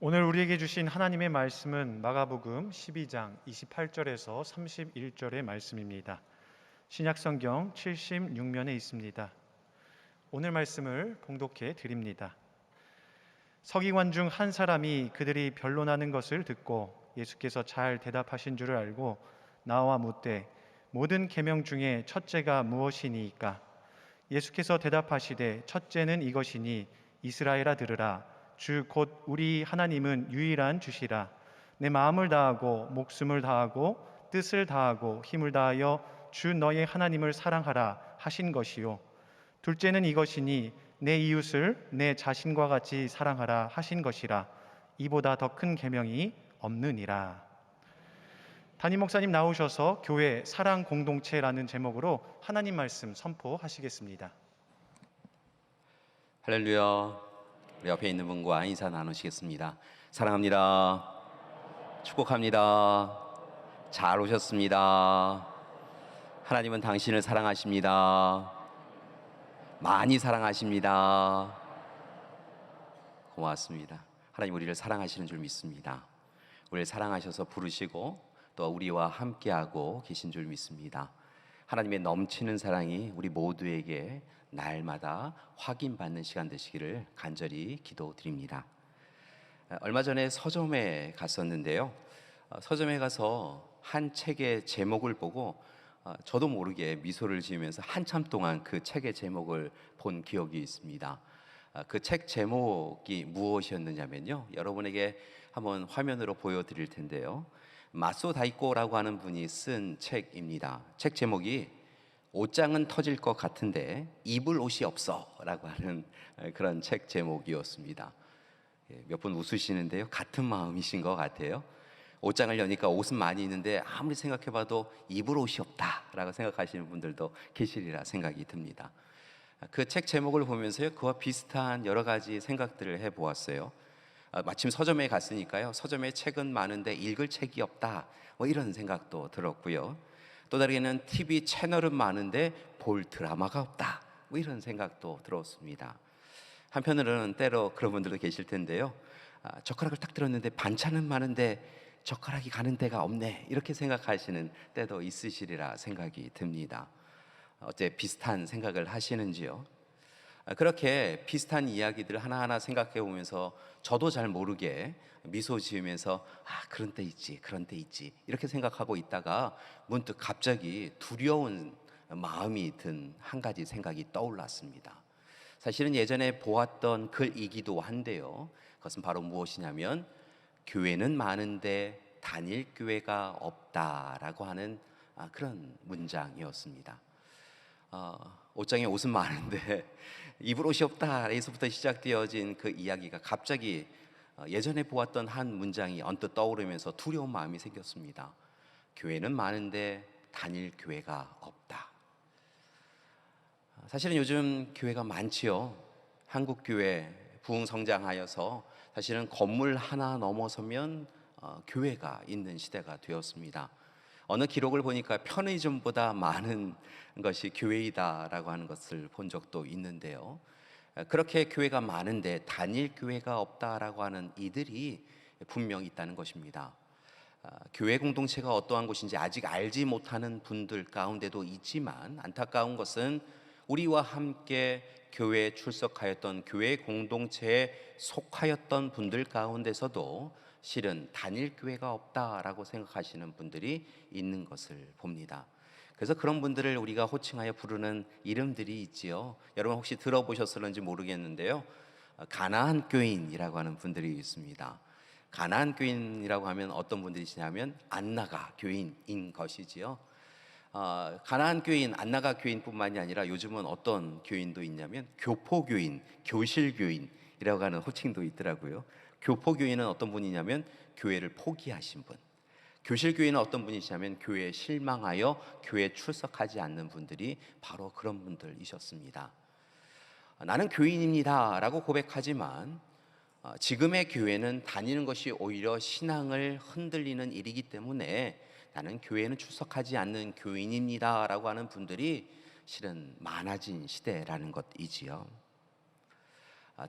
오늘 우리에게 주신 하나님의 말씀은 마가복음 12장 28절에서 31절의 말씀입니다. 신약성경 76면에 있습니다. 오늘 말씀을 봉독해 드립니다. 서기관 중 한 사람이 그들이 변론하는 것을 듣고 예수께서 잘 대답하신 줄을 알고 나와 묻되 모든 계명 중에 첫째가 무엇이니이까? 예수께서 대답하시되 첫째는 이것이니 이스라엘아 들으라. 주 곧 우리 하나님은 유일한 주시라. 내 마음을 다하고 목숨을 다하고 뜻을 다하고 힘을 다하여 주 너의 하나님을 사랑하라 하신 것이요. 둘째는 이것이니 내 이웃을 내 자신과 같이 사랑하라 하신 것이라. 이보다 더 큰 계명이 없느니라. 담임 목사님 나오셔서 교회 사랑 공동체라는 제목으로 하나님 말씀 선포하시겠습니다. 할렐루야. 우리 옆에 있는 분과 인사 나누시겠습니다. 사랑합니다. 축복합니다. 잘 오셨습니다. 하나님은 당신을 사랑하십니다. 많이 사랑하십니다. 고맙습니다. 하나님 우리를 사랑하시는 줄 믿습니다. 우리를 사랑하셔서 부르시고 또 우리와 함께하고 계신 줄 믿습니다. 하나님의 넘치는 사랑이 우리 모두에게 날마다 확인받는 시간 되시기를 간절히 기도드립니다. 얼마 전에 서점에 갔었는데요. 서점에 가서 한 책의 제목을 보고 저도 모르게 미소를 지으면서 한참 동안 그 책의 제목을 본 기억이 있습니다. 그 책 제목이 무엇이었느냐면요, 여러분에게 한번 화면으로 보여드릴 텐데요, 마소 다이코라고 하는 분이 쓴 책입니다. 책 제목이 옷장은 터질 것 같은데 입을 옷이 없어 라고 하는 그런 책 제목이었습니다. 몇 분 웃으시는데요, 같은 마음이신 것 같아요. 옷장을 여니까 옷은 많이 있는데 아무리 생각해봐도 입을 옷이 없다 라고 생각하시는 분들도 계시리라 생각이 듭니다. 그 책 제목을 보면서요, 그와 비슷한 여러 가지 생각들을 해보았어요. 마침 서점에 갔으니까요, 서점에 책은 많은데 읽을 책이 없다, 뭐 이런 생각도 들었고요. 또 다르게는 TV 채널은 많은데 볼 드라마가 없다, 뭐 이런 생각도 들었습니다. 한편으로는 때로 그런 분들도 계실 텐데요, 젓가락을 딱 들었는데 반찬은 많은데 젓가락이 가는 데가 없네, 이렇게 생각하시는 때도 있으시리라 생각이 듭니다. 어째 비슷한 생각을 하시는지요? 그렇게 비슷한 이야기들을 하나하나 생각해 보면서 저도 잘 모르게 미소 지으면서 그런 때 있지, 그런 때 있지, 이렇게 생각하고 있다가 문득 갑자기 두려운 마음이 든 한 가지 생각이 떠올랐습니다. 사실은 예전에 보았던 글이기도 한데요, 그것은 바로 무엇이냐면 교회는 많은데 다닐 교회가 없다라고 하는 그런 문장이었습니다. 옷장에 옷은 많은데 입을 옷이 없다, 에서부터 시작되어진 그 이야기가 갑자기 예전에 보았던 한 문장이 언뜻 떠오르면서 두려운 마음이 생겼습니다. 교회는 많은데 다닐 교회가 없다. 사실은 요즘 교회가 많지요. 한국 교회 부흥성장하여서 사실은 건물 하나 넘어서면 교회가 있는 시대가 되었습니다. 어느 기록을 보니까 편의점보다 많은 것이 교회이다라고 하는 것을 본 적도 있는데요, 그렇게 교회가 많은데 단일 교회가 없다라고 하는 이들이 분명히 있다는 것입니다. 교회 공동체가 어떠한 곳인지 아직 알지 못하는 분들 가운데도 있지만, 안타까운 것은 우리와 함께 교회에 출석하였던 교회 공동체에 속하였던 분들 가운데서도 실은 단일 교회가 없다라고 생각하시는 분들이 있는 것을 봅니다. 그래서 그런 분들을 우리가 호칭하여 부르는 이름들이 있지요. 여러분 혹시 들어보셨을는지 모르겠는데요, 가나안 교인이라고 하는 분들이 있습니다. 가나안 교인이라고 하면 어떤 분들이시냐면 안나가 교인인 것이지요. 가나안 교인, 안나가 교인뿐만이 아니라 요즘은 어떤 교인도 있냐면 교포교인, 교실교인이라고 하는 호칭도 있더라고요. 교포교인은 어떤 분이냐면 교회를 포기하신 분, 교실교인은 어떤 분이시냐면 교회에 실망하여 교회에 출석하지 않는 분들이 바로 그런 분들이셨습니다. 나는 교인입니다 라고 고백하지만 지금의 교회는 다니는 것이 오히려 신앙을 흔들리는 일이기 때문에 나는 교회는 출석하지 않는 교인입니다 라고 하는 분들이 실은 많아진 시대라는 것이지요.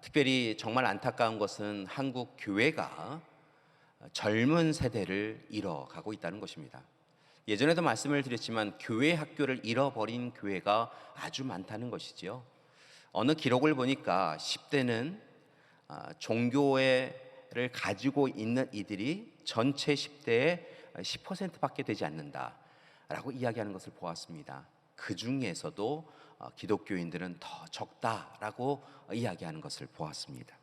특별히 정말 안타까운 것은 한국 교회가 젊은 세대를 잃어가고 있다는 것입니다. 예전에도 말씀을 드렸지만 교회 학교를 잃어버린 교회가 아주 많다는 것이지요. 어느 기록을 보니까 10대는 종교를 가지고 있는 이들이 전체 10대의 10%밖에 되지 않는다라고 이야기하는 것을 보았습니다. 그 중에서도 기독교인들은 더 적다라고 이야기하는 것을 보았습니다.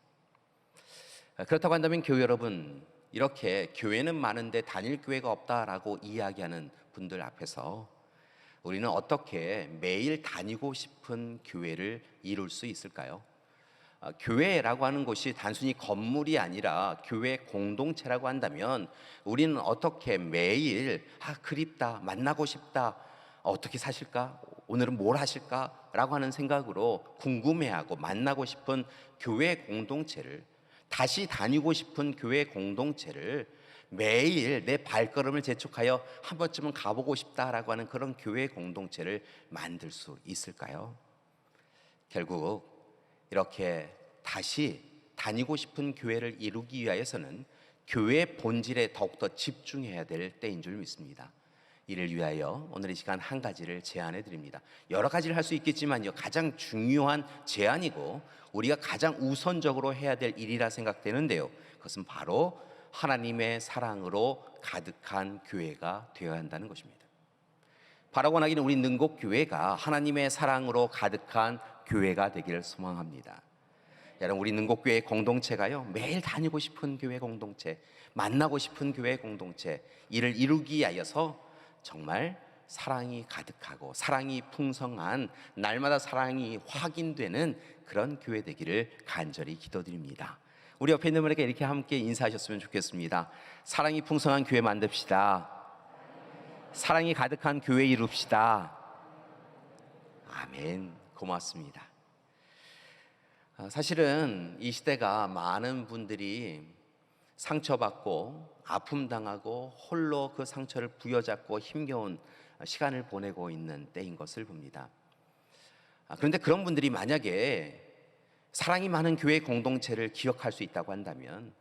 그렇다고 한다면 교회 여러분, 이렇게 교회는 많은데 다닐 교회가 없다라고 이야기하는 분들 앞에서 우리는 어떻게 매일 다니고 싶은 교회를 이룰 수 있을까요? 교회라고 하는 곳이 단순히 건물이 아니라 교회 공동체라고 한다면 우리는 어떻게 매일 그립다, 만나고 싶다, 어떻게 사실까? 오늘은 뭘 하실까? 라고 하는 생각으로 궁금해하고 만나고 싶은 교회 공동체를, 다시 다니고 싶은 교회 공동체를 매일 내 발걸음을 재촉하여 한 번쯤은 가보고 싶다라고 하는 그런 교회 공동체를 만들 수 있을까요? 결국 이렇게 다시 다니고 싶은 교회를 이루기 위하여서는 교회 본질에 더욱더 집중해야 될 때인 줄 믿습니다. 이를 위하여 오늘 이 시간 한 가지를 제안해 드립니다. 여러 가지를 할 수 있겠지만요, 가장 중요한 제안이고 우리가 가장 우선적으로 해야 될 일이라 생각되는데요, 그것은 바로 하나님의 사랑으로 가득한 교회가 되어야 한다는 것입니다. 바라고 하기는 우리 능곡교회가 하나님의 사랑으로 가득한 교회가 되기를 소망합니다. 여러분, 우리 능곡교회 공동체가요, 매일 다니고 싶은 교회 공동체, 만나고 싶은 교회 공동체, 이를 이루기 위하여서 정말 사랑이 가득하고 사랑이 풍성한, 날마다 사랑이 확인되는 그런 교회 되기를 간절히 기도드립니다. 우리 옆에 있는 분에게 이렇게 함께 인사하셨으면 좋겠습니다. 사랑이 풍성한 교회 만듭시다. 사랑이 가득한 교회 이룹시다. 아멘. 고맙습니다. 사실은 이 시대가 많은 분들이 상처받고 아픔당하고 홀로 그 상처를 부여잡고 힘겨운 시간을 보내고 있는 때인 것을 봅니다. 그런데 그런 분들이 만약에 사랑이 많은 교회 공동체를 기억할 수 있다고 한다면,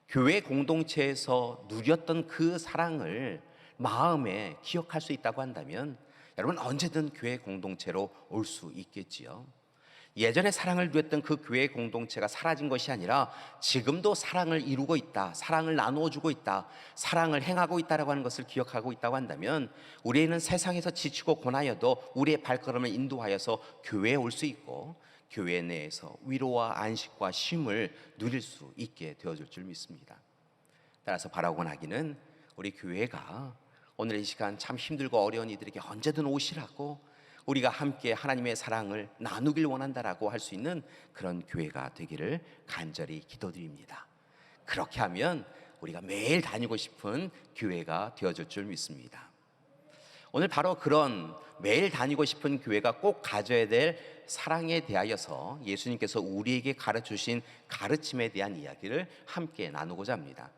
교회 공동체에서 누렸던 그 사랑을 마음에 기억할 수 있다고 한다면, 여러분 언제든 교회 공동체로 올 수 있겠지요. 예전에 사랑을 누렸던 그 교회 공동체가 사라진 것이 아니라 지금도 사랑을 이루고 있다, 사랑을 나누어 주고 있다, 사랑을 행하고 있다라고 하는 것을 기억하고 있다고 한다면, 우리는 세상에서 지치고 고나여도 우리의 발걸음을 인도하여서 교회에 올 수 있고 교회 내에서 위로와 안식과 쉼을 누릴 수 있게 되어줄 줄 믿습니다. 따라서 바라고 하기는 우리 교회가 오늘 이 시간 참 힘들고 어려운 이들에게 언제든 오시라고, 우리가 함께 하나님의 사랑을 나누길 원한다라고 할 수 있는 그런 교회가 되기를 간절히 기도드립니다. 그렇게 하면 우리가 매일 다니고 싶은 교회가 되어줄 줄 믿습니다. 오늘 바로 그런 매일 다니고 싶은 교회가 꼭 가져야 될 사랑에 대하여서 예수님께서 우리에게 가르쳐주신 가르침에 대한 이야기를 함께 나누고자 합니다.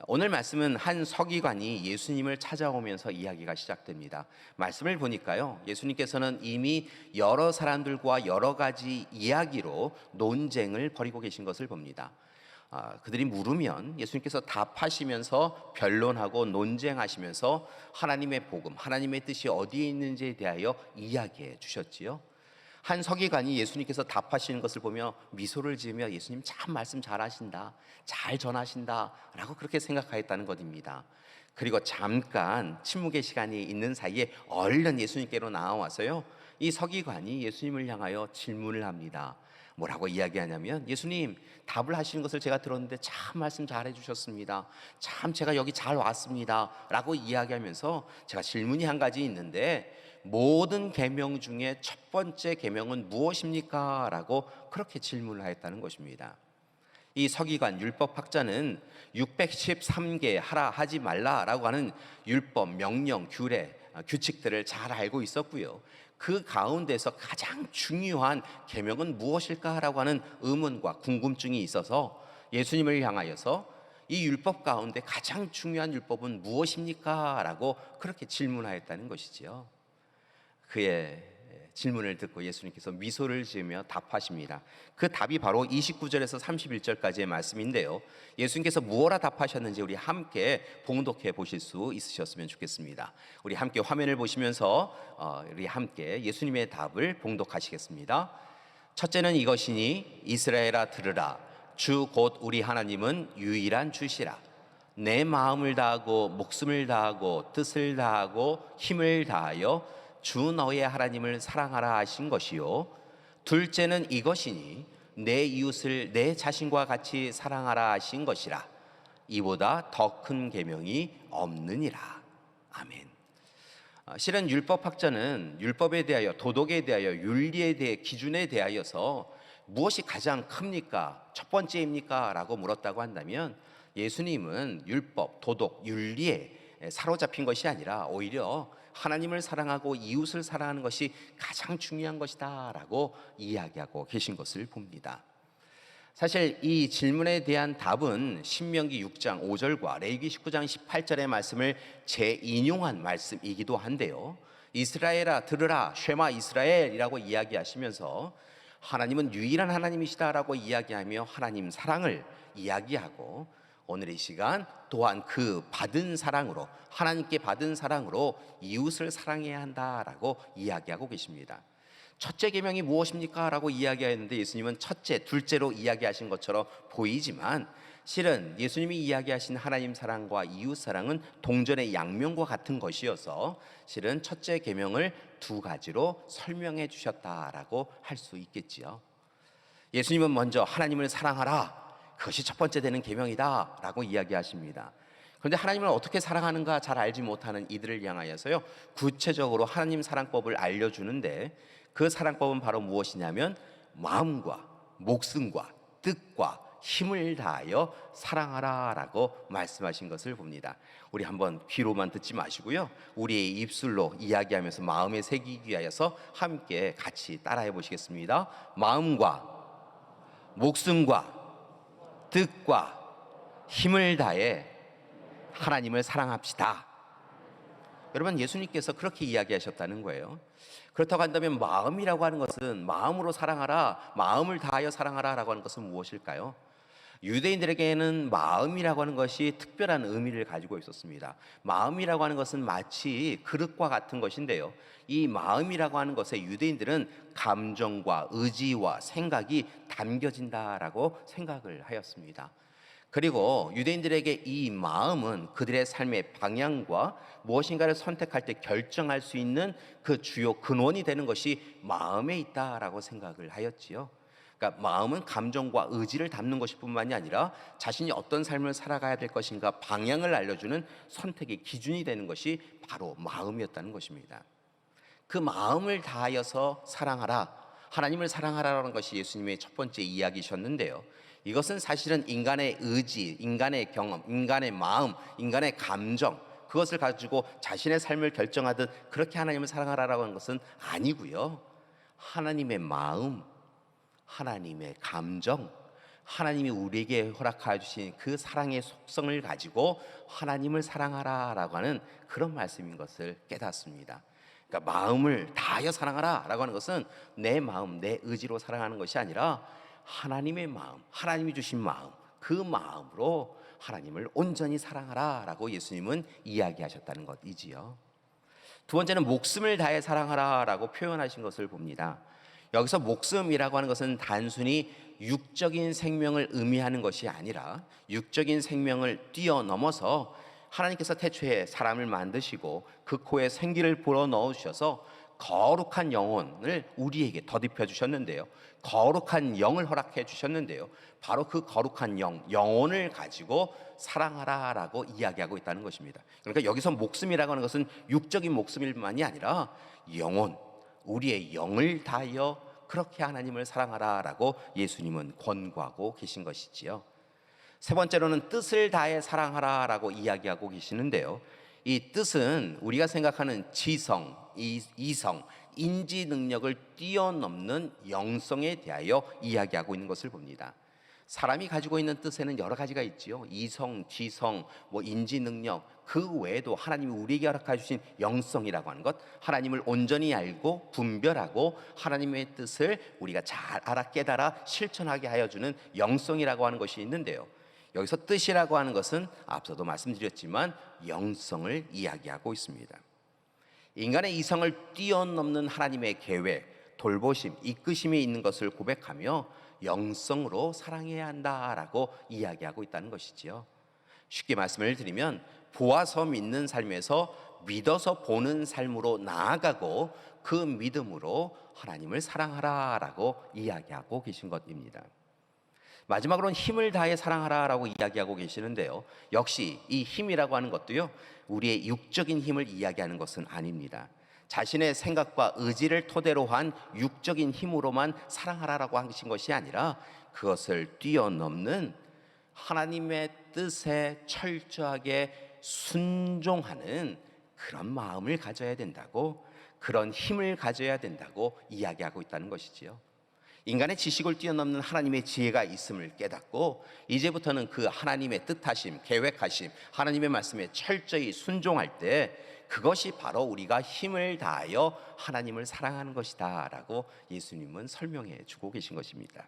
오늘 말씀은 한 서기관이 예수님을 찾아오면서 이야기가 시작됩니다. 말씀을 보니까요, 예수님께서는 이미 여러 사람들과 여러 가지 이야기로 논쟁을 벌이고 계신 것을 봅니다. 그들이 물으면 예수님께서 답하시면서 변론하고 논쟁하시면서 하나님의 복음, 하나님의 뜻이 어디에 있는지에 대하여 이야기해 주셨지요. 한 서기관이 예수님께서 답하시는 것을 보며 미소를 지으며 예수님 참 말씀 잘하신다, 잘 전하신다 라고 그렇게 생각하였다는 것입니다. 그리고 잠깐 침묵의 시간이 있는 사이에 얼른 예수님께로 나와서요, 이 서기관이 예수님을 향하여 질문을 합니다. 뭐라고 이야기하냐면, 예수님 답을 하시는 것을 제가 들었는데 참 말씀 잘해 주셨습니다, 참 제가 여기 잘 왔습니다 라고 이야기하면서, 제가 질문이 한 가지 있는데 모든 계명 중에 첫 번째 계명은 무엇입니까? 라고 그렇게 질문을 하였다는 것입니다. 이 서기관 율법학자는 613개 하라 하지 말라라고 하는 율법, 명령, 규례, 규칙들을 잘 알고 있었고요, 그 가운데서 가장 중요한 계명은 무엇일까라고 하는 의문과 궁금증이 있어서 예수님을 향하여서 이 율법 가운데 가장 중요한 율법은 무엇입니까? 라고 그렇게 질문하였다는 것이지요. 그의 질문을 듣고 예수님께서 미소를 지으며 답하십니다. 그 답이 바로 29절에서 31절까지의 말씀인데요. 예수님께서 무엇라 답하셨는지 우리 함께 봉독해 보실 수 있으셨으면 좋겠습니다. 우리 함께 화면을 보시면서 우리 함께 예수님의 답을 봉독하시겠습니다. 첫째는 이것이니 이스라엘아 들으라. 주 곧 우리 하나님은 유일한 주시라. 내 마음을 다하고 목숨을 다하고 뜻을 다하고 힘을 다하여 주 너의 하나님을 사랑하라 하신 것이요. 둘째는 이것이니 내 이웃을 내 자신과 같이 사랑하라 하신 것이라. 이보다 더 큰 계명이 없느니라. 아멘. 실은 율법학자는 율법에 대하여, 도덕에 대하여, 윤리에 대해, 기준에 대하여서 무엇이 가장 큽니까? 첫 번째입니까? 라고 물었다고 한다면 예수님은 율법, 도덕, 윤리에 사로잡힌 것이 아니라 오히려 하나님을 사랑하고 이웃을 사랑하는 것이 가장 중요한 것이다 라고 이야기하고 계신 것을 봅니다. 사실 이 질문에 대한 답은 신명기 6장 5절과 레위기 19장 18절의 말씀을 재인용한 말씀이기도 한데요. 이스라엘아 들으라 쉐마 이스라엘이라고 이야기하시면서 하나님은 유일한 하나님이시다라고 이야기하며 하나님 사랑을 이야기하고, 오늘의 시간 또한 그 받은 사랑으로, 하나님께 받은 사랑으로 이웃을 사랑해야 한다라고 이야기하고 계십니다. 첫째 계명이 무엇입니까? 라고 이야기하였는데 예수님은 첫째, 둘째로 이야기하신 것처럼 보이지만 실은 예수님이 이야기하신 하나님 사랑과 이웃 사랑은 동전의 양면과 같은 것이어서 실은 첫째 계명을 두 가지로 설명해 주셨다라고 할 수 있겠지요. 예수님은 먼저 하나님을 사랑하라, 그것이 첫 번째 되는 계명이다 라고 이야기하십니다. 그런데 하나님을 어떻게 사랑하는가 잘 알지 못하는 이들을 향하여서요, 구체적으로 하나님 사랑법을 알려주는데 그 사랑법은 바로 무엇이냐면 마음과 목숨과 뜻과 힘을 다하여 사랑하라 라고 말씀하신 것을 봅니다. 우리 한번 귀로만 듣지 마시고요, 우리의 입술로 이야기하면서 마음에 새기기 위하여서 함께 같이 따라해 보시겠습니다. 마음과 목숨과 뜻과 힘을 다해 하나님을 사랑합시다. 여러분, 예수님께서 그렇게 이야기하셨다는 거예요. 그렇다고 한다면 마음이라고 하는 것은, 마음으로 사랑하라, 마음을 다하여 사랑하라 라고 하는 것은 무엇일까요? 유대인들에게는 마음이라고 하는 것이 특별한 의미를 가지고 있었습니다. 마음이라고 하는 것은 마치 그릇과 같은 것인데요, 이 마음이라고 하는 것에 유대인들은 감정과 의지와 생각이 담겨진다라고 생각을 하였습니다. 그리고 유대인들에게 이 마음은 그들의 삶의 방향과 무엇인가를 선택할 때 결정할 수 있는 그 주요 근원이 되는 것이 마음에 있다라고 생각을 하였지요. 그러니까 마음은 감정과 의지를 담는 것일 뿐만이 아니라 자신이 어떤 삶을 살아가야 될 것인가 방향을 알려주는 선택의 기준이 되는 것이 바로 마음이었다는 것입니다. 그 마음을 다하여서 사랑하라, 하나님을 사랑하라는 것이 예수님의 첫 번째 이야기셨는데요, 이것은 사실은 인간의 의지, 인간의 경험, 인간의 마음, 인간의 감정, 그것을 가지고 자신의 삶을 결정하듯 그렇게 하나님을 사랑하라고 하는 것은 아니고요, 하나님의 마음, 하나님의 감정, 하나님이 우리에게 허락하여 주신 그 사랑의 속성을 가지고 하나님을 사랑하라라고 하는 그런 말씀인 것을 깨닫습니다. 그러니까 마음을 다하여 사랑하라 라고 하는 것은 내 마음, 내 의지로 사랑하는 것이 아니라 하나님의 마음, 하나님이 주신 마음, 그 마음으로 하나님을 온전히 사랑하라 라고 예수님은 이야기하셨다는 것이지요. 두 번째는 목숨을 다해 사랑하라 라고 표현하신 것을 봅니다. 여기서 목숨이라고 하는 것은 단순히 육적인 생명을 의미하는 것이 아니라 육적인 생명을 뛰어넘어서 하나님께서 태초에 사람을 만드시고 그 코에 생기를 불어넣으셔서 거룩한 영혼을 우리에게 덧입혀 주셨는데요, 거룩한 영을 허락해 주셨는데요, 바로 그 거룩한 영혼을 가지고 사랑하라라고 이야기하고 있다는 것입니다. 그러니까 여기서 목숨이라고 하는 것은 육적인 목숨일 뿐만이 아니라 영혼, 우리의 영을 다하여 그렇게 하나님을 사랑하라라고 예수님은 권고하고 계신 것이지요. 세 번째로는 뜻을 다해 사랑하라라고 이야기하고 계시는데요, 이 뜻은 우리가 생각하는 지성, 이성, 인지 능력을 뛰어넘는 영성에 대하여 이야기하고 있는 것을 봅니다. 사람이 가지고 있는 뜻에는 여러 가지가 있지요. 이성, 지성, 인지 능력, 그 외에도 하나님이 우리에게 허락해 주신 영성이라고 하는 것, 하나님을 온전히 알고 분별하고 하나님의 뜻을 우리가 잘 알아 깨달아 실천하게 하여 주는 영성이라고 하는 것이 있는데요. 여기서 뜻이라고 하는 것은 앞서도 말씀드렸지만 영성을 이야기하고 있습니다. 인간의 이성을 뛰어넘는 하나님의 계획, 돌보심, 이끄심이 있는 것을 고백하며 영성으로 사랑해야 한다라고 이야기하고 있다는 것이지요. 쉽게 말씀을 드리면 보아서 믿는 삶에서 믿어서 보는 삶으로 나아가고 그 믿음으로 하나님을 사랑하라라고 이야기하고 계신 것입니다. 마지막으로는 힘을 다해 사랑하라라고 이야기하고 계시는데요. 역시 이 힘이라고 하는 것도요, 우리의 육적인 힘을 이야기하는 것은 아닙니다. 자신의 생각과 의지를 토대로 한 육적인 힘으로만 사랑하라라고 하신 것이 아니라 그것을 뛰어넘는 하나님의 뜻에 철저하게 순종하는 그런 마음을 가져야 된다고, 그런 힘을 가져야 된다고 이야기하고 있다는 것이지요. 인간의 지식을 뛰어넘는 하나님의 지혜가 있음을 깨닫고 이제부터는 그 하나님의 뜻하심, 계획하심, 하나님의 말씀에 철저히 순종할 때 그것이 바로 우리가 힘을 다하여 하나님을 사랑하는 것이다 라고 예수님은 설명해 주고 계신 것입니다.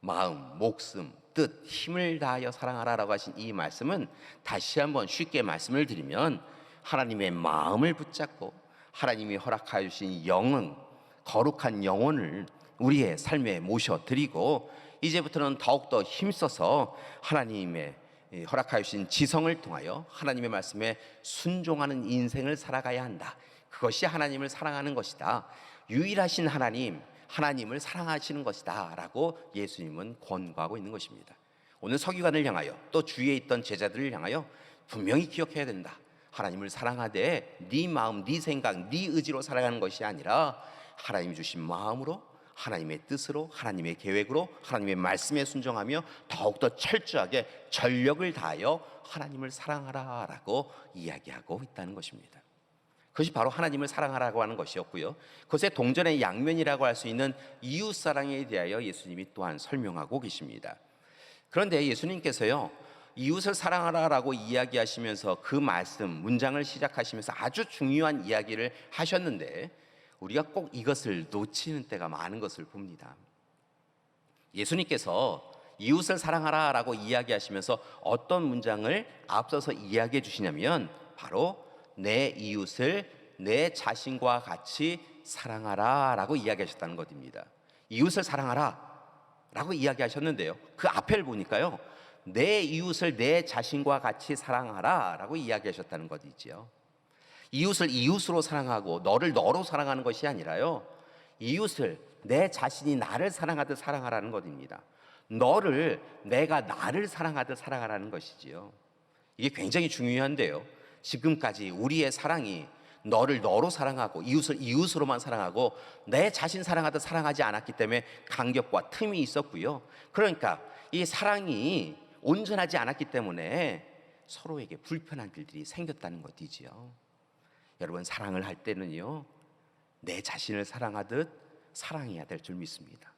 마음, 목숨, 뜻, 힘을 다하여 사랑하라라고 하신 이 말씀은 다시 한번 쉽게 말씀을 드리면 하나님의 마음을 붙잡고 하나님이 허락하여 주신 영은, 거룩한 영혼을 우리의 삶에 모셔드리고 이제부터는 더욱더 힘써서 하나님의 허락하여 주신 지성을 통하여 하나님의 말씀에 순종하는 인생을 살아가야 한다. 그것이 하나님을 사랑하는 것이다. 유일하신 하나님, 하나님을 사랑하시는 것이다 라고 예수님은 권고하고 있는 것입니다. 오늘 서기관을 향하여 또 주위에 있던 제자들을 향하여 분명히 기억해야 된다. 하나님을 사랑하되 네 마음, 네 생각, 네 의지로 살아가는 것이 아니라 하나님이 주신 마음으로, 하나님의 뜻으로, 하나님의 계획으로, 하나님의 말씀에 순종하며 더욱더 철저하게 전력을 다하여 하나님을 사랑하라라고 이야기하고 있다는 것입니다. 그것이 바로 하나님을 사랑하라고 하는 것이었고요, 그것의 동전의 양면이라고 할 수 있는 이웃사랑에 대하여 예수님이 또한 설명하고 계십니다. 그런데 예수님께서요, 이웃을 사랑하라라고 이야기하시면서 그 말씀, 문장을 시작하시면서 아주 중요한 이야기를 하셨는데 우리가 꼭 이것을 놓치는 때가 많은 것을 봅니다. 예수님께서 이웃을 사랑하라라고 이야기하시면서 어떤 문장을 앞서서 이야기해 주시냐면 바로 내 이웃을 내 자신과 같이 사랑하라라고 이야기하셨다는 것입니다. 이웃을 사랑하라라고 이야기하셨는데요, 그 앞을 보니까요, 내 이웃을 내 자신과 같이 사랑하라라고 이야기하셨다는 것이지요. 이웃을 이웃으로 사랑하고 너를 너로 사랑하는 것이 아니라요, 이웃을 내 자신이 나를 사랑하듯 사랑하라는 것입니다. 너를 내가 나를 사랑하듯 사랑하라는 것이지요. 이게 굉장히 중요한데요, 지금까지 우리의 사랑이 너를 너로 사랑하고 이웃을 이웃으로만 사랑하고 내 자신 사랑하듯 사랑하지 않았기 때문에 간격과 틈이 있었고요, 그러니까 이 사랑이 온전하지 않았기 때문에 서로에게 불편한 일들이 생겼다는 것이지요. 여러분, 사랑을 할 때는요, 내 자신을 사랑하듯 사랑해야 될 줄 믿습니다.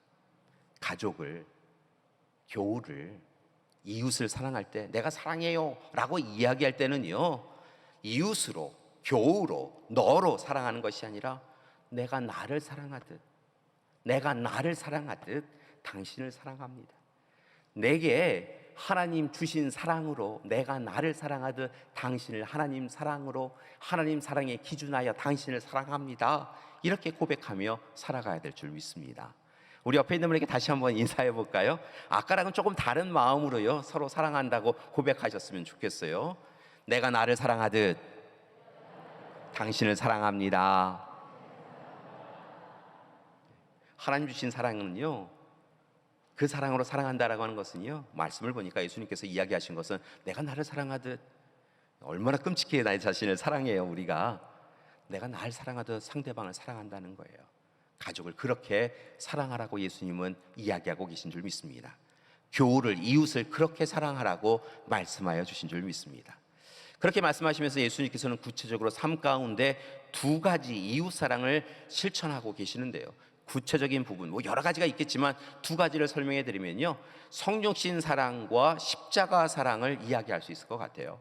가족을, 교우를, 이웃을 사랑할 때 내가 사랑해요 라고 이야기할 때는요, 이웃으로, 교우로, 너로 사랑하는 것이 아니라 내가 나를 사랑하듯, 내가 나를 사랑하듯 당신을 사랑합니다. 내게 하나님 주신 사랑으로 내가 나를 사랑하듯 당신을 하나님 사랑으로, 하나님 사랑에 기준하여 당신을 사랑합니다. 이렇게 고백하며 살아가야 될 줄 믿습니다. 우리 옆에 있는 분에게 다시 한번 인사해 볼까요? 아까랑은 조금 다른 마음으로요, 서로 사랑한다고 고백하셨으면 좋겠어요. 내가 나를 사랑하듯 당신을 사랑합니다. 하나님 주신 사랑은요, 그 사랑으로 사랑한다라고 하는 것은요, 말씀을 보니까 예수님께서 이야기하신 것은 내가 나를 사랑하듯, 얼마나 끔찍해 나의 자신을 사랑해요. 우리가 내가 나를 사랑하듯 상대방을 사랑한다는 거예요. 가족을 그렇게 사랑하라고 예수님은 이야기하고 계신 줄 믿습니다. 교우를, 이웃을 그렇게 사랑하라고 말씀하여 주신 줄 믿습니다. 그렇게 말씀하시면서 예수님께서는 구체적으로 삶 가운데 두 가지 이웃 사랑을 실천하고 계시는데요, 구체적인 부분, 뭐 여러 가지가 있겠지만 두 가지를 설명해 드리면요, 성육신 사랑과 십자가 사랑을 이야기할 수 있을 것 같아요.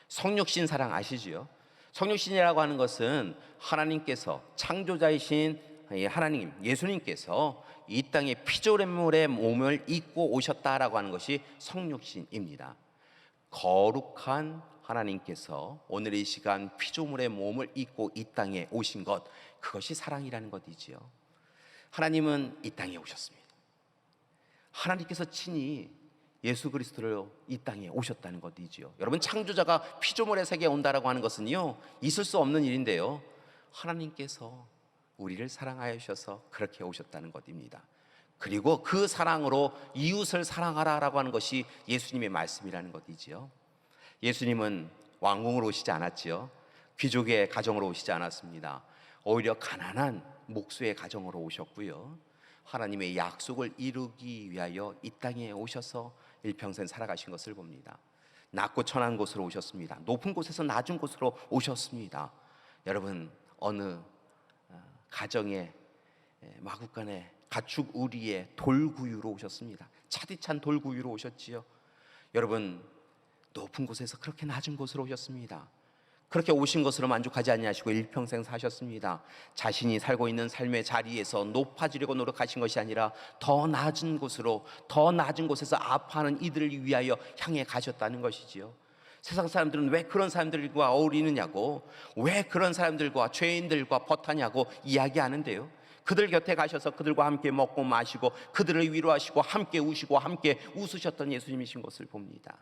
성육신 사랑 아시지요? 성육신이라고 하는 것은 하나님께서, 창조자이신 하나님 예수님께서 이 땅에 피조물의 몸을 입고 오셨다라고 하는 것이 성육신입니다. 거룩한 하나님께서 오늘 이 시간 피조물의 몸을 입고 이 땅에 오신 것, 그것이 사랑이라는 것이지요. 하나님은 이 땅에 오셨습니다. 하나님께서 친히 예수 그리스도를 이 땅에 오셨다는 것이지요. 여러분, 창조자가 피조물의 세계에 온다라고 하는 것은요, 있을 수 없는 일인데요, 하나님께서 우리를 사랑하여 주셔서 그렇게 오셨다는 것입니다. 그리고 그 사랑으로 이웃을 사랑하라라고 하는 것이 예수님의 말씀이라는 것이지요. 예수님은 왕궁으로 오시지 않았지요. 귀족의 가정으로 오시지 않았습니다. 오히려 가난한 목수의 가정으로 오셨고요, 하나님의 약속을 이루기 위하여 이 땅에 오셔서 일평생 살아가신 것을 봅니다. 낮고 천한 곳으로 오셨습니다. 높은 곳에서 낮은 곳으로 오셨습니다. 여러분, 어느 가정의 마구간에 가축 우리의 돌구유로 오셨습니다. 차디찬 돌구유로 오셨지요. 여러분, 높은 곳에서 그렇게 낮은 곳으로 오셨습니다. 그렇게 오신 것으로 만족하지 아니하시고 일평생 사셨습니다. 자신이 살고 있는 삶의 자리에서 높아지려고 노력하신 것이 아니라 더 낮은 곳으로, 더 낮은 곳에서 아파하는 이들을 위하여 향해 가셨다는 것이지요. 세상 사람들은 왜 그런 사람들과 어울리느냐고, 왜 그런 사람들과 죄인들과 버타냐고 이야기하는데요, 그들 곁에 가셔서 그들과 함께 먹고 마시고 그들을 위로하시고 함께 우시고 함께 웃으셨던 예수님이신 것을 봅니다.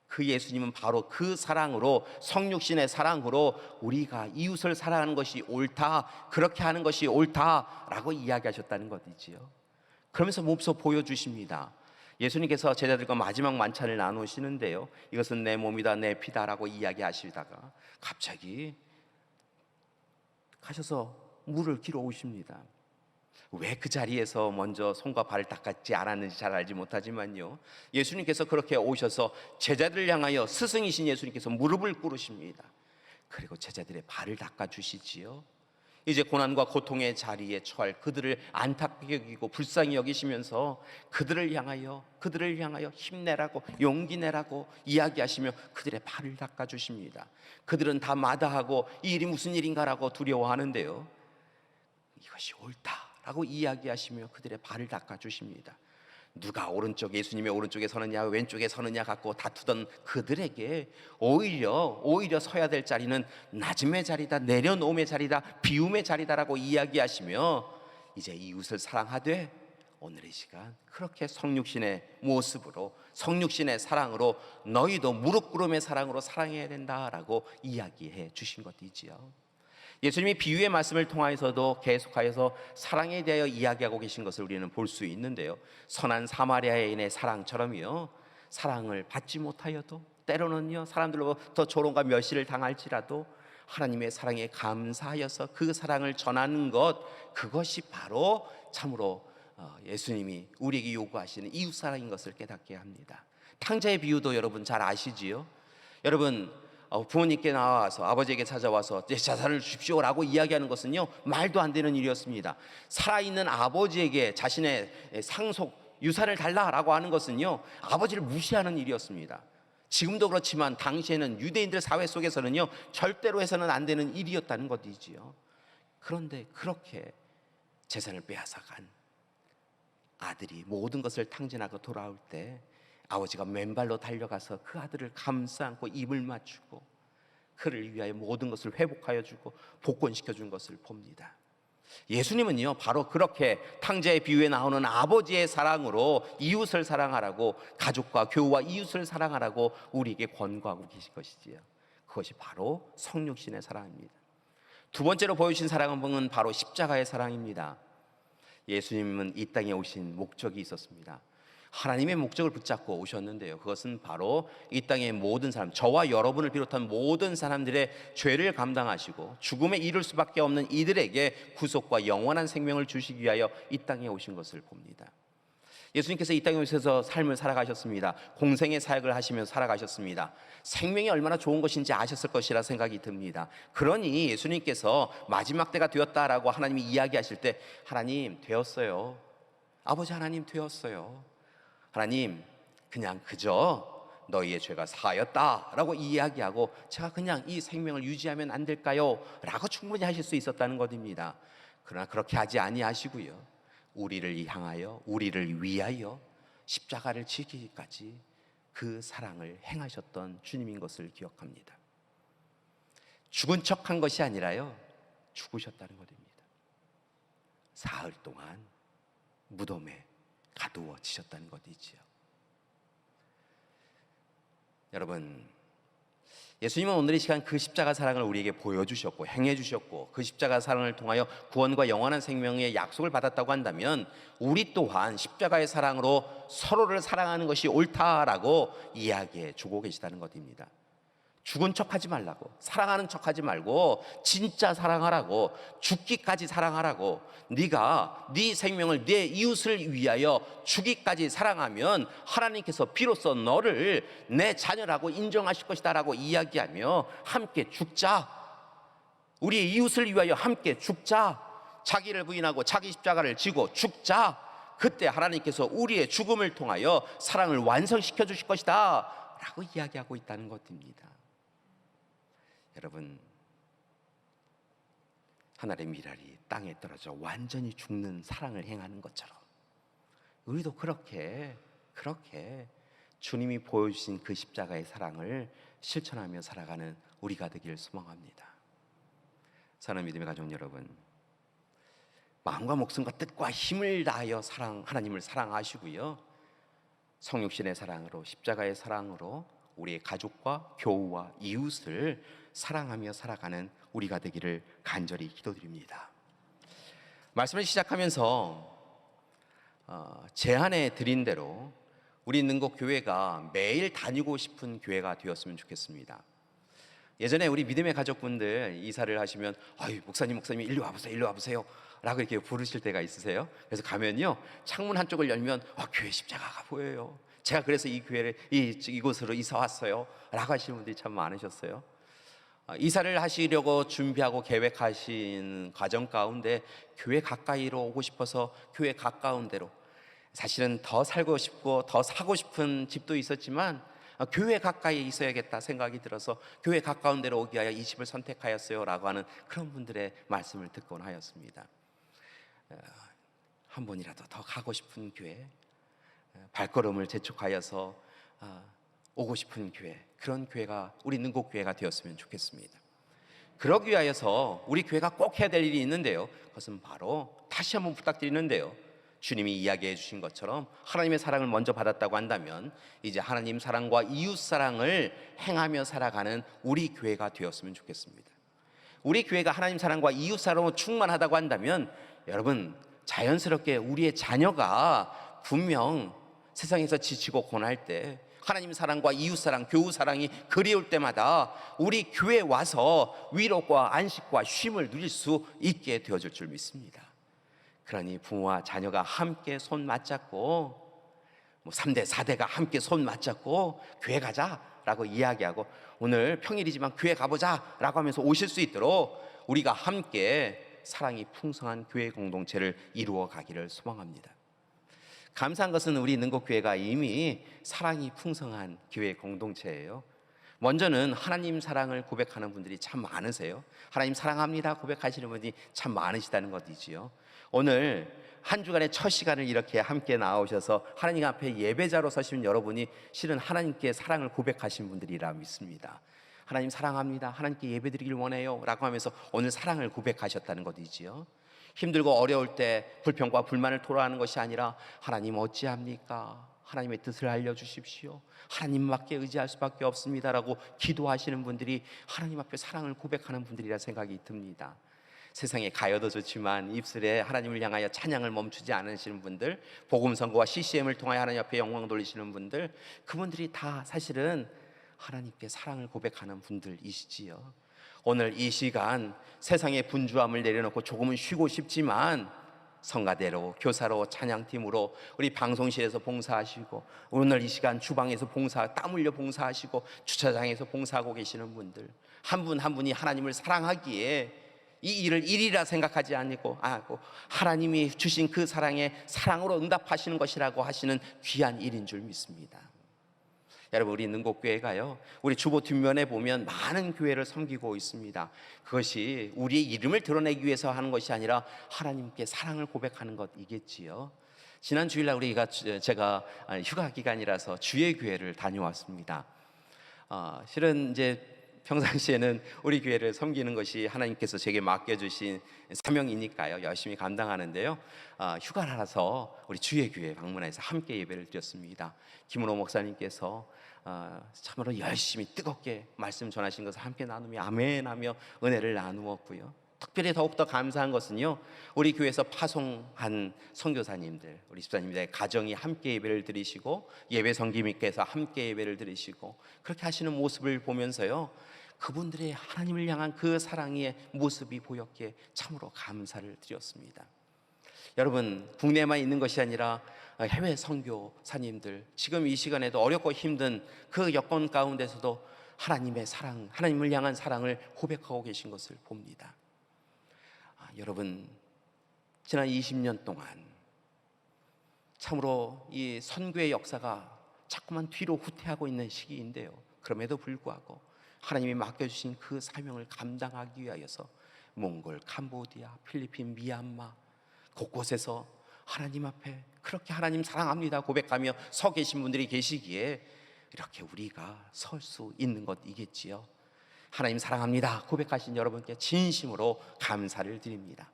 그 예수님은 바로 그 사랑으로, 성육신의 사랑으로 우리가 이웃을 사랑하는 것이 옳다, 그렇게 하는 것이 옳다라고 이야기하셨다는 것이지요. 그러면서 몸소 보여주십니다. 예수님께서 제자들과 마지막 만찬을 나누시는데요, 이것은 내 몸이다, 내 피다라고 이야기하시다가 갑자기 가셔서 물을 길어 오십니다. 왜 그 자리에서 먼저 손과 발을 닦았지 않았는지 잘 알지 못하지만요, 예수님께서 그렇게 오셔서 제자들을 향하여, 스승이신 예수님께서 무릎을 꿇으십니다. 그리고 제자들의 발을 닦아주시지요. 이제 고난과 고통의 자리에 처할 그들을 안타깝게 여기고 불쌍히 여기시면서 그들을 향하여 힘내라고, 용기 내라고 이야기하시며 그들의 발을 닦아주십니다. 그들은 다 마다하고 이 일이 무슨 일인가라고 두려워하는데요, 이것이 옳다라고 이야기하시며 그들의 발을 닦아주십니다. 누가 예수님의 오른쪽에 서느냐 왼쪽에 서느냐 갖고 다투던 그들에게 오히려 서야 될 자리는 낮음의 자리다, 내려놓음의 자리다, 비움의 자리다라고 이야기하시며 이제 이웃을 사랑하되 오늘 이 시간 그렇게 성육신의 모습으로, 성육신의 사랑으로 너희도 무릎 꿇음의 사랑으로 사랑해야 된다라고 이야기해 주신 것이지요. 예수님이 비유의 말씀을 통하여서도 계속하여서 사랑에 대하여 이야기하고 계신 것을 우리는 볼 수 있는데요, 선한 사마리아인의 사랑처럼요, 사랑을 받지 못하여도 때로는요 사람들로부터 조롱과 멸시를 당할지라도 하나님의 사랑에 감사하여서 그 사랑을 전하는 것, 그것이 바로 참으로 예수님이 우리에게 요구하시는 이웃사랑인 것을 깨닫게 합니다. 탕자의 비유도 여러분 잘 아시지요? 여러분, 부모님께 나와서, 아버지에게 찾아와서 내 자산을 주십시오라고 이야기하는 것은요 말도 안 되는 일이었습니다. 살아있는 아버지에게 자신의 상속 유산을 달라라고 하는 것은요 아버지를 무시하는 일이었습니다. 지금도 그렇지만 당시에는 유대인들 사회 속에서는요 절대로 해서는 안 되는 일이었다는 것이지요. 그런데 그렇게 재산을 빼앗아간 아들이 모든 것을 탕진하고 돌아올 때 아버지가 맨발로 달려가서 그 아들을 감싸 안고 입을 맞추고 그를 위하여 모든 것을 회복하여 주고 복권시켜 준 것을 봅니다. 예수님은요 바로 그렇게 탕자의 비유에 나오는 아버지의 사랑으로 이웃을 사랑하라고, 가족과 교우와 이웃을 사랑하라고 우리에게 권고하고 계신 것이지요. 그것이 바로 성육신의 사랑입니다. 두 번째로 보여주신 사랑은 바로 십자가의 사랑입니다. 예수님은 이 땅에 오신 목적이 있었습니다. 하나님의 목적을 붙잡고 오셨는데요, 그것은 바로 이 땅의 모든 사람, 저와 여러분을 비롯한 모든 사람들의 죄를 감당하시고 죽음에 이를 수밖에 없는 이들에게 구속과 영원한 생명을 주시기 위하여 이 땅에 오신 것을 봅니다. 예수님께서 이 땅에 오셔서 삶을 살아가셨습니다. 공생의 사역을 하시면서 살아가셨습니다. 생명이 얼마나 좋은 것인지 아셨을 것이라 생각이 듭니다. 그러니 예수님께서 마지막 때가 되었다라고 하나님이 이야기하실 때, 하나님 되었어요. 아버지 하나님 되었어요. 하나님 그냥 그저 너희의 죄가 사하였다라고 이야기하고 제가 그냥 이 생명을 유지하면 안 될까요? 라고 충분히 하실 수 있었다는 것입니다. 그러나 그렇게 하지 아니하시고요, 우리를 향하여, 우리를 위하여 십자가를 지기까지 그 사랑을 행하셨던 주님인 것을 기억합니다. 죽은 척한 것이 아니라요, 죽으셨다는 것입니다. 사흘 동안 무덤에 가두어지셨다는 것이지요. 여러분, 예수님은 오늘 이 시간 그 십자가 사랑을 우리에게 보여주셨고 행해주셨고, 그 십자가 사랑을 통하여 구원과 영원한 생명의 약속을 받았다고 한다면, 우리 또한 십자가의 사랑으로 서로를 사랑하는 것이 옳다라고 이야기해 주고 계시다는 것입니다. 죽은 척하지 말라고, 사랑하는 척하지 말고 진짜 사랑하라고, 죽기까지 사랑하라고. 네가 네 생명을 내 이웃을 위하여 죽기까지 사랑하면 하나님께서 비로소 너를 내 자녀라고 인정하실 것이다 라고 이야기하며, 함께 죽자, 우리 이웃을 위하여 함께 죽자, 자기를 부인하고 자기 십자가를 지고 죽자. 그때 하나님께서 우리의 죽음을 통하여 사랑을 완성시켜 주실 것이다 라고 이야기하고 있다는 것입니다. 여러분, 하늘의 미랄이 땅에 떨어져 완전히 죽는 사랑을 행하는 것처럼 우리도 그렇게 주님이 보여주신 그 십자가의 사랑을 실천하며 살아가는 우리가 되기를 소망합니다. 사랑하는 믿음의 가족 여러분, 마음과 목숨과 뜻과 힘을 다하여 하나님을 사랑하시고요, 성육신의 사랑으로, 십자가의 사랑으로 우리의 가족과 교우와 이웃을 사랑하며 살아가는 우리가 되기를 간절히 기도드립니다. 말씀을 시작하면서 제안해 드린 대로 우리 능곡교회가 매일 다니고 싶은 교회가 되었으면 좋겠습니다. 예전에 우리 믿음의 가족분들 이사를 하시면, 아유 목사님 일로 와보세요 라고 이렇게 부르실 때가 있으세요? 그래서 가면요, 창문 한쪽을 열면 교회 십자가가 보여요. 제가 그래서 이 교회를 이곳으로 이사 왔어요 라고 하시는 분들이 참 많으셨어요. 이사를 하시려고 준비하고 계획하신 과정 가운데 교회 가까이로 오고 싶어서 교회 가까운 데로, 사실은 더 살고 싶고 더 사고 싶은 집도 있었지만 교회 가까이에 있어야겠다 생각이 들어서 교회 가까운 데로 오기 위하여 이 집을 선택하였어요 라고 하는 그런 분들의 말씀을 듣곤 하였습니다. 한 번이라도 더 가고 싶은 교회, 발걸음을 재촉하여서 오고 싶은 교회, 그런 교회가 우리 능곡교회가 되었으면 좋겠습니다. 그러기 위하여서 우리 교회가 꼭 해야 될 일이 있는데요, 그것은 바로 다시 한번 부탁드리는데요, 주님이 이야기해 주신 것처럼 하나님의 사랑을 먼저 받았다고 한다면 이제 하나님 사랑과 이웃 사랑을 행하며 살아가는 우리 교회가 되었으면 좋겠습니다. 우리 교회가 하나님 사랑과 이웃 사랑으로 충만하다고 한다면, 여러분, 자연스럽게 우리의 자녀가 분명 세상에서 지치고 고날 때, 하나님 사랑과 이웃 사랑, 교우 사랑이 그리울 때마다 우리 교회에 와서 위로과 안식과 쉼을 누릴 수 있게 되어줄 줄 믿습니다. 그러니 부모와 자녀가 함께 손 맞잡고, 3대 4대가 함께 손 맞잡고 교회 가자라고 이야기하고, 오늘 평일이지만 교회 가보자라고 하면서 오실 수 있도록 우리가 함께 사랑이 풍성한 교회 공동체를 이루어 가기를 소망합니다. 감사한 것은 우리 능곡교회가 이미 사랑이 풍성한 교회 공동체예요. 먼저는 하나님 사랑을 고백하는 분들이 참 많으세요. 하나님 사랑합니다 고백하시는 분이 참 많으시다는 것이지요. 오늘 한 주간의 첫 시간을 이렇게 함께 나오셔서 하나님 앞에 예배자로 서시는 여러분이 실은 하나님께 사랑을 고백하신 분들이라 믿습니다. 하나님 사랑합니다, 하나님께 예배드리길 원해요 라고 하면서 오늘 사랑을 고백하셨다는 것이지요. 힘들고 어려울 때 불평과 불만을 토로하는 것이 아니라, 하나님 어찌합니까? 하나님의 뜻을 알려주십시오, 하나님밖에 의지할 수밖에 없습니다 라고 기도하시는 분들이 하나님 앞에 사랑을 고백하는 분들이라 생각이 듭니다. 세상에 가요도 좋지만 입술에 하나님을 향하여 찬양을 멈추지 않으시는 분들, 복음 선거와 CCM을 통하여 하나님 앞에 영광 돌리시는 분들, 그분들이 다 사실은 하나님께 사랑을 고백하는 분들이시지요. 오늘 이 시간 세상의 분주함을 내려놓고 조금은 쉬고 싶지만 성가대로, 교사로, 찬양팀으로 우리 방송실에서 봉사하시고 오늘 이 시간 주방에서 땀 흘려 봉사하시고 주차장에서 봉사하고 계시는 분들 한 분 한 분이 하나님을 사랑하기에 이 일을 일이라 생각하지 않고 하나님이 주신 그 사랑으로 응답하시는 것이라고 하시는 귀한 일인 줄 믿습니다. 여러분, 우리 능곡교회가요, 우리 주보 뒷면에 보면 많은 교회를 섬기고 있습니다. 그것이 우리의 이름을 드러내기 위해서 하는 것이 아니라 하나님께 사랑을 고백하는 것이겠지요. 지난 주일날 제가 휴가 기간이라서 주의 교회를 다녀왔습니다. 실은 이제 평상시에는 우리 교회를 섬기는 것이 하나님께서 제게 맡겨주신 사명이니까요, 열심히 감당하는데요. 휴가라서 우리 주의 교회 방문해서 함께 예배를 드렸습니다. 김은호 목사님께서 참으로 열심히 뜨겁게 말씀 전하신 것을 함께 나누며 아멘하며 은혜를 나누었고요. 특별히 더욱더 감사한 것은요, 우리 교회에서 파송한 선교사님들, 우리 집사님들의 가정이 함께 예배를 드리시고 예배 섬김님께서 함께 예배를 드리시고 그렇게 하시는 모습을 보면서요, 그분들의 하나님을 향한 그 사랑의 모습이 보였기에 참으로 감사를 드렸습니다. 여러분, 국내에만 있는 것이 아니라 해외 선교사님들, 지금 이 시간에도 어렵고 힘든 그 여건 가운데서도 하나님의 사랑, 하나님을 향한 사랑을 고백하고 계신 것을 봅니다. 여러분, 지난 20년 동안 참으로 이 선교의 역사가 자꾸만 뒤로 후퇴하고 있는 시기인데요, 그럼에도 불구하고 하나님이 맡겨주신 그 사명을 감당하기 위하여서 몽골, 캄보디아, 필리핀, 미얀마 곳곳에서 하나님 앞에 그렇게 하나님 사랑합니다 고백하며 서 계신 분들이 계시기에 이렇게 우리가 설 수 있는 것이겠지요. 하나님 사랑합니다 고백하신 여러분께 진심으로 감사를 드립니다.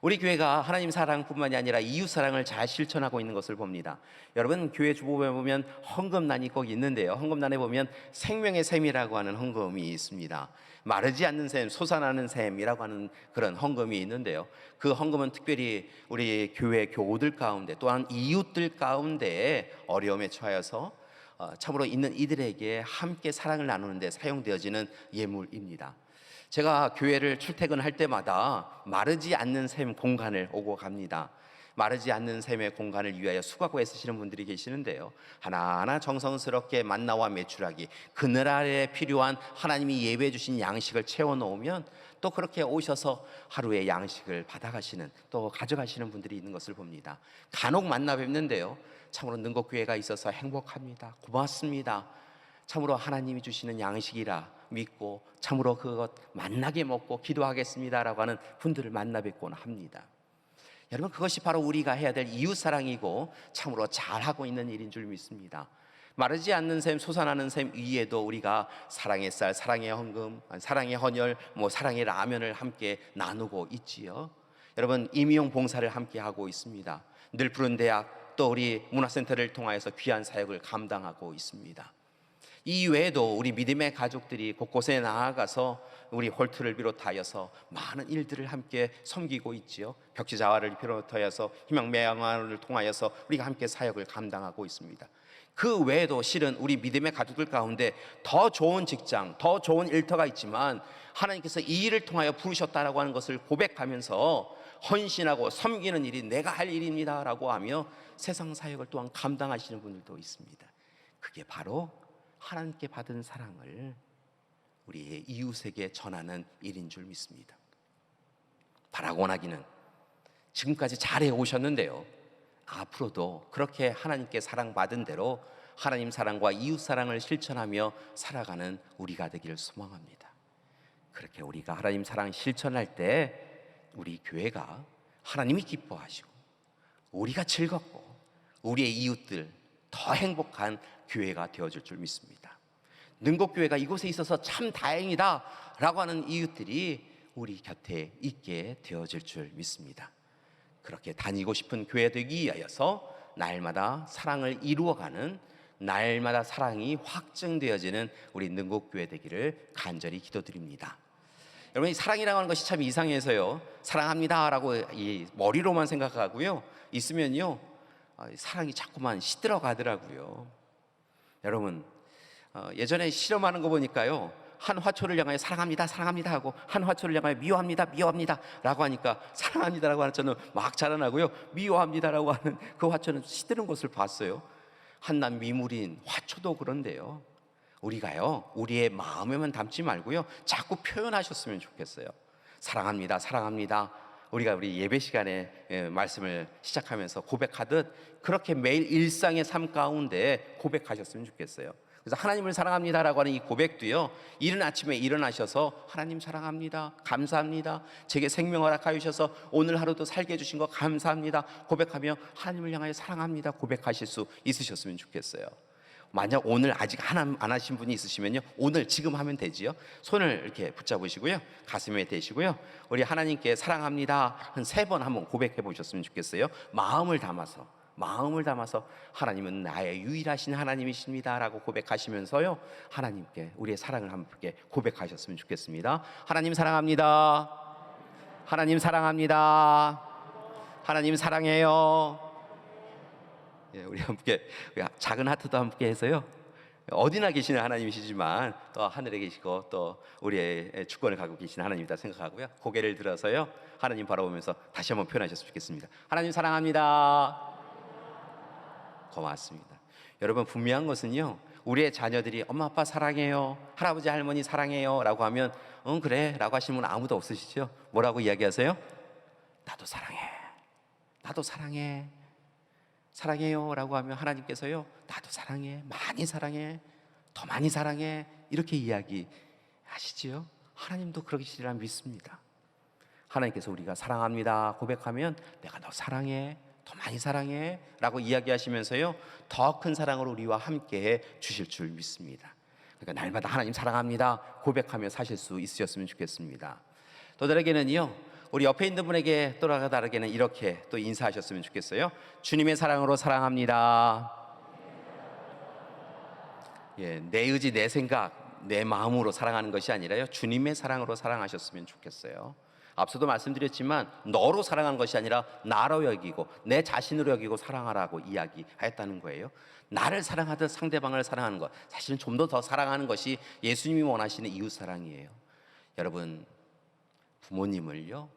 우리 교회가 하나님 사랑뿐만이 아니라 이웃 사랑을 잘 실천하고 있는 것을 봅니다. 여러분, 교회 주보에 보면 헌금란이 꼭 있는데요, 헌금란에 보면 생명의 샘이라고 하는 헌금이 있습니다. 마르지 않는 샘, 솟아나는 샘이라고 하는 그런 헌금이 있는데요, 그 헌금은 특별히 우리 교회 교우들 가운데 또한 이웃들 가운데 어려움에 처하여서 참으로 있는 이들에게 함께 사랑을 나누는 데 사용되어지는 예물입니다. 제가 교회를 출퇴근할 때마다 마르지 않는 샘 공간을 오고 갑니다. 마르지 않는 샘의 공간을 위하여 수고하고 애쓰시는 분들이 계시는데요, 하나하나 정성스럽게 만나와 메추라기, 그날에 필요한 하나님이 예배해 주신 양식을 채워 놓으면 또 그렇게 오셔서 하루의 양식을 받아가시는, 또 가져가시는 분들이 있는 것을 봅니다. 간혹 만나 뵙는데요, 참으로 능곡교회가 있어서 행복합니다, 고맙습니다, 참으로 하나님이 주시는 양식이라 믿고 참으로 그것 만나게 먹고 기도하겠습니다라고 하는 분들을 만나 뵙곤 합니다. 여러분, 그것이 바로 우리가 해야 될 이웃사랑이고 참으로 잘하고 있는 일인 줄 믿습니다. 마르지 않는 샘, 솟아나는 샘 위에도 우리가 사랑의 쌀, 사랑의 헌금, 사랑의 헌혈, 사랑의 라면을 함께 나누고 있지요. 여러분, 임의용 봉사를 함께 하고 있습니다. 늘 푸른 대학, 또 우리 문화센터를 통하여서 귀한 사역을 감당하고 있습니다. 이 외에도 우리 믿음의 가족들이 곳곳에 나아가서 우리 홀트를 비롯하여서 많은 일들을 함께 섬기고 있지요. 벽지자화를 비롯하여서 희망매양화를 통하여서 우리가 함께 사역을 감당하고 있습니다. 그 외에도 실은 우리 믿음의 가족들 가운데 더 좋은 직장, 더 좋은 일터가 있지만 하나님께서 이 일을 통하여 부르셨다라고 하는 것을 고백하면서 헌신하고 섬기는 일이 내가 할 일입니다 라고 하며 세상 사역을 또한 감당하시는 분들도 있습니다. 그게 바로 하나님께 받은 사랑을 우리의 이웃에게 전하는 일인 줄 믿습니다. 바라고 원하기는 지금까지 잘해 오셨는데요, 앞으로도 그렇게 하나님께 사랑받은 대로 하나님 사랑과 이웃 사랑을 실천하며 살아가는 우리가 되기를 소망합니다. 그렇게 우리가 하나님 사랑 실천할 때 우리 교회가 하나님이 기뻐하시고 우리가 즐겁고 우리의 이웃들 더 행복한 교회가 되어줄 줄 믿습니다. 능곡교회가 이곳에 있어서 참 다행이다 라고 하는 이웃들이 우리 곁에 있게 되어질 줄 믿습니다. 그렇게 다니고 싶은 교회 되기 위하여서 날마다 사랑을 이루어가는, 날마다 사랑이 확증되어지는 우리 능곡교회 되기를 간절히 기도드립니다. 여러분, 이 사랑이라고 하는 것이 참 이상해서요, 사랑합니다 라고 이 머리로만 생각하고요, 있으면요 사랑이 자꾸만 시들어 가더라고요. 여러분, 예전에 실험하는 거 보니까요, 한 화초를 향하여 사랑합니다, 사랑합니다 하고 한 화초를 향하여 미워합니다, 미워합니다 라고 하니까 사랑합니다라고 하는 저는 막 자라나고요, 미워합니다라고 하는 그 화초는 시드는 것을 봤어요. 한낱 미물인 화초도 그런데요, 우리가요 우리의 마음에만 담지 말고요 자꾸 표현하셨으면 좋겠어요. 사랑합니다, 사랑합니다. 우리가 우리 예배 시간에 말씀을 시작하면서 고백하듯 그렇게 매일 일상의 삶 가운데 고백하셨으면 좋겠어요. 그래서 하나님을 사랑합니다라고 하는 이 고백도요, 이른 아침에 일어나셔서 하나님 사랑합니다, 감사합니다, 제게 생명을 허락하여 주셔서 오늘 하루도 살게 해주신 거 감사합니다 고백하며 하나님을 향하여 사랑합니다 고백하실 수 있으셨으면 좋겠어요. 만약 오늘 아직 안 하신 분이 있으시면요, 오늘 지금 하면 되지요. 손을 이렇게 붙잡으시고요, 가슴에 대시고요, 우리 하나님께 사랑합니다 한 3번 한번 고백해 보셨으면 좋겠어요. 마음을 담아서 하나님은 나의 유일하신 하나님이십니다 라고 고백하시면서요, 하나님께 우리의 사랑을 함께 고백하셨으면 좋겠습니다. 하나님 사랑합니다, 하나님 사랑합니다, 하나님 사랑해요. 우리 함께 작은 하트도 함께 해서요, 어디나 계시는 하나님이시지만 또 하늘에 계시고 또 우리의 주권을 갖고 계시는 하나님이다 생각하고요, 고개를 들어서요 하나님 바라보면서 다시 한번 표현하셨으면 좋겠습니다. 하나님 사랑합니다. 고맙습니다. 여러분, 분명한 것은요, 우리의 자녀들이 엄마 아빠 사랑해요, 할아버지 할머니 사랑해요 라고 하면 응 그래 라고 하시는 분 아무도 없으시죠? 뭐라고 이야기하세요? 나도 사랑해, 나도 사랑해, 사랑해요 라고 하면 하나님께서요 나도 사랑해, 많이 사랑해, 더 많이 사랑해 이렇게 이야기하시지요. 하나님도 그러시리라 믿습니다. 하나님께서 우리가 사랑합니다 고백하면 내가 너 사랑해, 더 많이 사랑해 라고 이야기하시면서요 더 큰 사랑으로 우리와 함께해 주실 줄 믿습니다. 그러니까 날마다 하나님 사랑합니다 고백하며 사실 수 있으셨으면 좋겠습니다. 또 다르게는요, 우리 옆에 있는 분에게 또 다르게는 이렇게 또 인사하셨으면 좋겠어요. 주님의 사랑으로 사랑합니다. 내 의지, 내 생각, 내 마음으로 사랑하는 것이 아니라요, 주님의 사랑으로 사랑하셨으면 좋겠어요. 앞서도 말씀드렸지만 너로 사랑하는 것이 아니라 나로 여기고 내 자신으로 여기고 사랑하라고 이야기하였다는 거예요. 나를 사랑하듯 상대방을 사랑하는 것, 사실은 좀 더 사랑하는 것이 예수님이 원하시는 이웃사랑이에요. 여러분, 부모님을요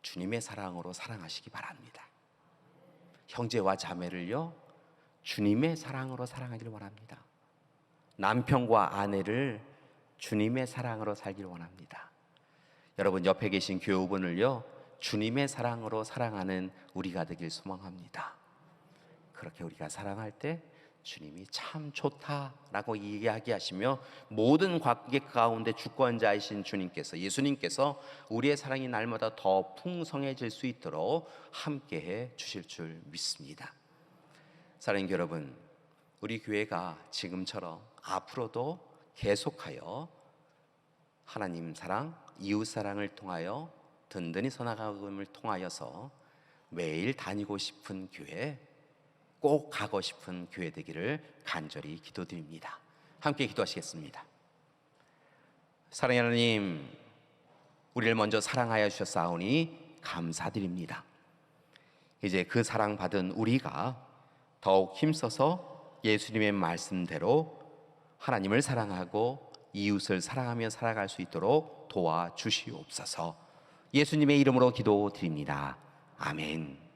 주님의 사랑으로 사랑하시기 바랍니다. 형제와 자매를요 주님의 사랑으로 사랑하기를 원합니다. 남편과 아내를 주님의 사랑으로 살기를 원합니다. 여러분, 옆에 계신 교우분을요 주님의 사랑으로 사랑하는 우리가 되길 소망합니다. 그렇게 우리가 사랑할 때 주님이 참 좋다라고 이야기하시며 모든 관계 가운데 주권자이신 주님께서, 예수님께서 우리의 사랑이 날마다 더 풍성해질 수 있도록 함께해 주실 줄 믿습니다. 사랑하는 여러분, 우리 교회가 지금처럼 앞으로도 계속하여 하나님 사랑, 이웃 사랑을 통하여 든든히 서나감을 통하여서 매일 다니고 싶은 교회, 꼭 가고 싶은 교회 되기를 간절히 기도드립니다. 함께 기도하시겠습니다. 사랑하는 하나님, 우리를 먼저 사랑하여 주셨사오니 감사드립니다. 이제 그 사랑받은 우리가 더욱 힘써서 예수님의 말씀대로 하나님을 사랑하고 이웃을 사랑하며 살아갈 수 있도록 도와주시옵소서. 예수님의 이름으로 기도드립니다. 아멘.